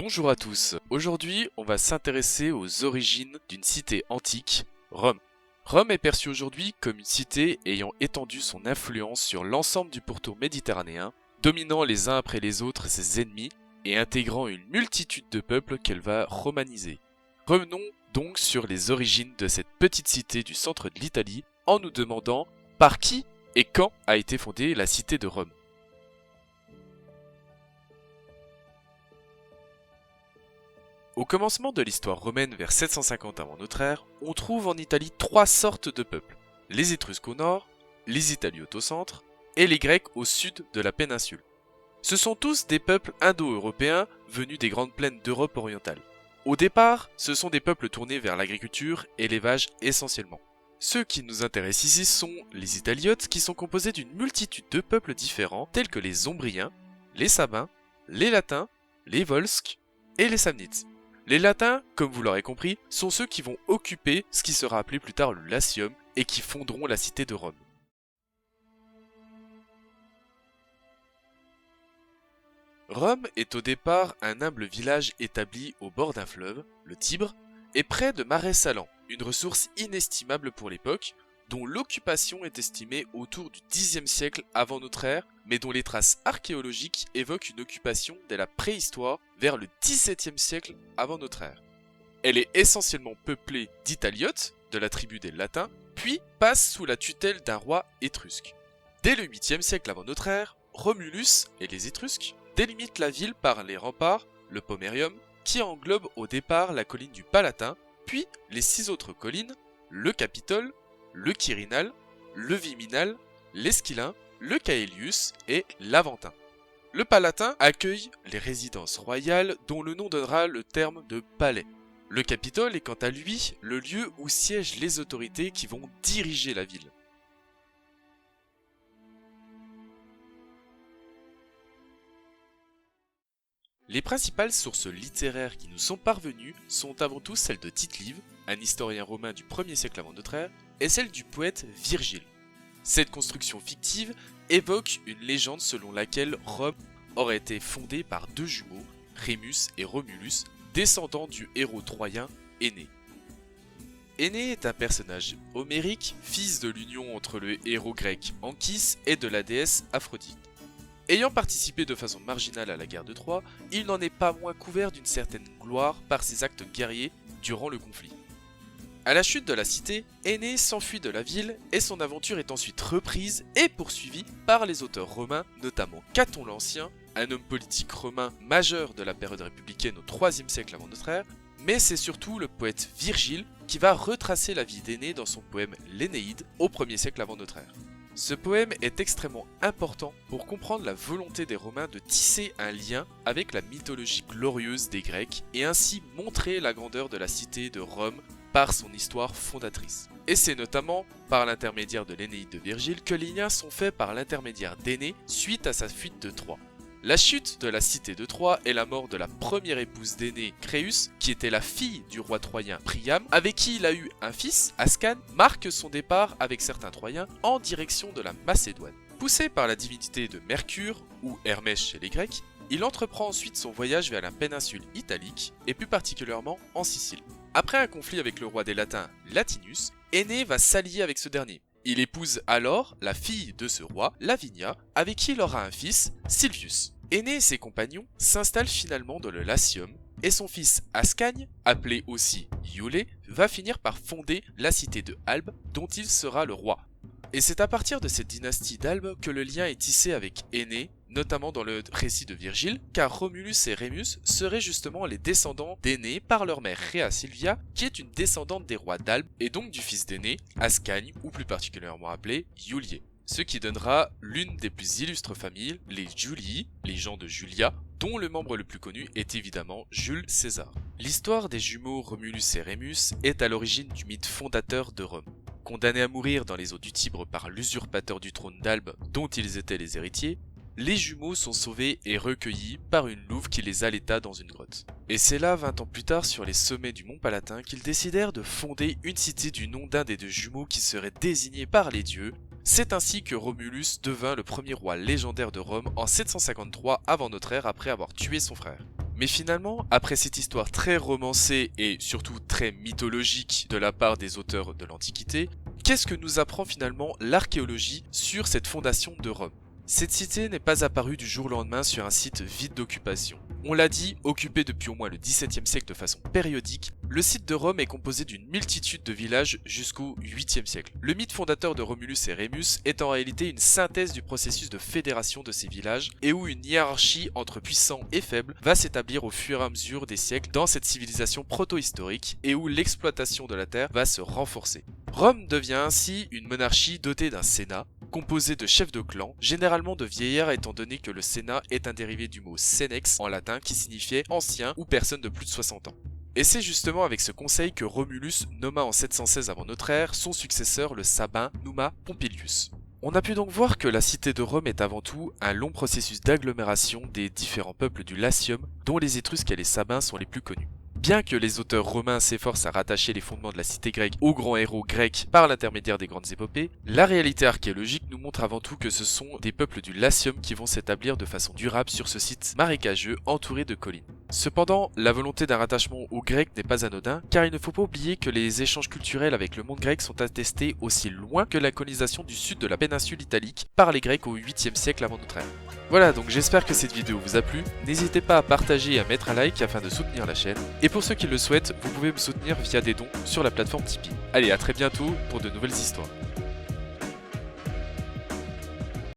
Bonjour à tous, aujourd'hui on va s'intéresser aux origines d'une cité antique, Rome. Rome est perçue aujourd'hui comme une cité ayant étendu son influence sur l'ensemble du pourtour méditerranéen, dominant les uns après les autres ses ennemis et intégrant une multitude de peuples qu'elle va romaniser. Revenons donc sur les origines de cette petite cité du centre de l'Italie en nous demandant par qui et quand a été fondée la cité de Rome. Au commencement de l'histoire romaine vers 750 avant notre ère, on trouve en Italie trois sortes de peuples. Les Étrusques au nord, les Italiotes au centre et les Grecs au sud de la péninsule. Ce sont tous des peuples indo-européens venus des grandes plaines d'Europe orientale. Au départ, ce sont des peuples tournés vers l'agriculture et l'élevage essentiellement. Ceux qui nous intéressent ici sont les Italiotes qui sont composés d'une multitude de peuples différents tels que les Ombriens, les Sabins, les Latins, les Volsques et les Samnites. Les Latins, comme vous l'aurez compris, sont ceux qui vont occuper ce qui sera appelé plus tard le Latium et qui fonderont la cité de Rome. Rome est au départ un humble village établi au bord d'un fleuve, le Tibre, et près de marais salants, une ressource inestimable pour l'époque, dont l'occupation est estimée autour du Xe siècle avant notre ère, mais dont les traces archéologiques évoquent une occupation dès la préhistoire vers le XVIIe siècle avant notre ère. Elle est essentiellement peuplée d'Italiotes, de la tribu des Latins, puis passe sous la tutelle d'un roi étrusque. Dès le 8e siècle avant notre ère, Romulus et les Étrusques délimitent la ville par les remparts, le Pomerium, qui englobe au départ la colline du Palatin, puis les 6 autres collines, le Capitole, le Quirinal, le Viminal, l'Esquilin, le Caelius et l'Aventin. Le Palatin accueille les résidences royales dont le nom donnera le terme de palais. Le Capitole est quant à lui le lieu où siègent les autorités qui vont diriger la ville. Les principales sources littéraires qui nous sont parvenues sont avant tout celles de Tite-Live, un historien romain du 1er siècle avant notre ère, et celle du poète Virgile. Cette construction fictive évoque une légende selon laquelle Rome aurait été fondée par deux jumeaux, Rémus et Romulus, descendants du héros troyen Énée. Énée est un personnage homérique, fils de l'union entre le héros grec Anchis et de la déesse Aphrodite. Ayant participé de façon marginale à la guerre de Troie, il n'en est pas moins couvert d'une certaine gloire par ses actes guerriers durant le conflit. À la chute de la cité, Énée s'enfuit de la ville et son aventure est ensuite reprise et poursuivie par les auteurs romains, notamment Caton l'Ancien, un homme politique romain majeur de la période républicaine au 3e siècle avant notre ère, mais c'est surtout le poète Virgile qui va retracer la vie d'Énée dans son poème L'Énéide au 1er siècle avant notre ère. Ce poème est extrêmement important pour comprendre la volonté des Romains de tisser un lien avec la mythologie glorieuse des Grecs et ainsi montrer la grandeur de la cité de Rome par son histoire fondatrice. Et c'est notamment par l'intermédiaire de l'Énéide de Virgile que les liens sont faits par l'intermédiaire d'Énée suite à sa fuite de Troie. La chute de la cité de Troie et la mort de la première épouse d'Énée, Créus, qui était la fille du roi troyen Priam, avec qui il a eu un fils, Ascane, marque son départ avec certains Troyens en direction de la Macédoine. Poussé par la divinité de Mercure, ou Hermès chez les Grecs, il entreprend ensuite son voyage vers la péninsule italique, et plus particulièrement en Sicile. Après un conflit avec le roi des Latins, Latinus, Énée va s'allier avec ce dernier. Il épouse alors la fille de ce roi, Lavinia, avec qui il aura un fils, Silvius. Énée et ses compagnons s'installent finalement dans le Latium, et son fils Ascagne, appelé aussi Iulé, va finir par fonder la cité de Albe, dont il sera le roi. Et c'est à partir de cette dynastie d'Albe que le lien est tissé avec Énée, notamment dans le récit de Virgile, car Romulus et Rémus seraient justement les descendants d'Énée par leur mère Rhea Silvia, qui est une descendante des rois d'Albe, et donc du fils d'Énée, Ascagne, ou plus particulièrement appelé Iulier. Ce qui donnera l'une des plus illustres familles, les Julii, les gens de Julia, dont le membre le plus connu est évidemment Jules César. L'histoire des jumeaux Romulus et Rémus est à l'origine du mythe fondateur de Rome. Condamnés à mourir dans les eaux du Tibre par l'usurpateur du trône d'Albe dont ils étaient les héritiers, les jumeaux sont sauvés et recueillis par une louve qui les allaita dans une grotte. Et c'est là, 20 ans plus tard, sur les sommets du mont Palatin, qu'ils décidèrent de fonder une cité du nom d'un des deux jumeaux qui serait désigné par les dieux. C'est ainsi que Romulus devint le premier roi légendaire de Rome en 753 avant notre ère après avoir tué son frère. Mais finalement, après cette histoire très romancée et surtout très mythologique de la part des auteurs de l'Antiquité, qu'est-ce que nous apprend finalement l'archéologie sur cette fondation de Rome? Cette cité n'est pas apparue du jour au lendemain sur un site vide d'occupation. On l'a dit, occupé depuis au moins le XVIIe siècle de façon périodique, le site de Rome est composé d'une multitude de villages jusqu'au 8e siècle. Le mythe fondateur de Romulus et Rémus est en réalité une synthèse du processus de fédération de ces villages et où une hiérarchie entre puissants et faibles va s'établir au fur et à mesure des siècles dans cette civilisation proto-historique et où l'exploitation de la terre va se renforcer. Rome devient ainsi une monarchie dotée d'un sénat, composé de chefs de clan, généralement de vieillards étant donné que le sénat est un dérivé du mot senex en latin qui signifiait ancien ou personne de plus de 60 ans. Et c'est justement avec ce conseil que Romulus nomma en 716 avant notre ère son successeur le Sabin Numa Pompilius. On a pu donc voir que la cité de Rome est avant tout un long processus d'agglomération des différents peuples du Latium, dont les Étrusques et les Sabins sont les plus connus. Bien que les auteurs romains s'efforcent à rattacher les fondements de la cité grecque aux grands héros grecs par l'intermédiaire des grandes épopées, la réalité archéologique nous montre avant tout que ce sont des peuples du Latium qui vont s'établir de façon durable sur ce site marécageux entouré de collines. Cependant, la volonté d'un rattachement aux Grecs n'est pas anodin, car il ne faut pas oublier que les échanges culturels avec le monde grec sont attestés aussi loin que la colonisation du sud de la péninsule italique par les Grecs au 8e siècle avant notre ère. Voilà, donc j'espère que cette vidéo vous a plu, n'hésitez pas à partager et à mettre un like afin de soutenir la chaîne, et pour ceux qui le souhaitent, vous pouvez me soutenir via des dons sur la plateforme Tipeee. Allez, à très bientôt pour de nouvelles histoires.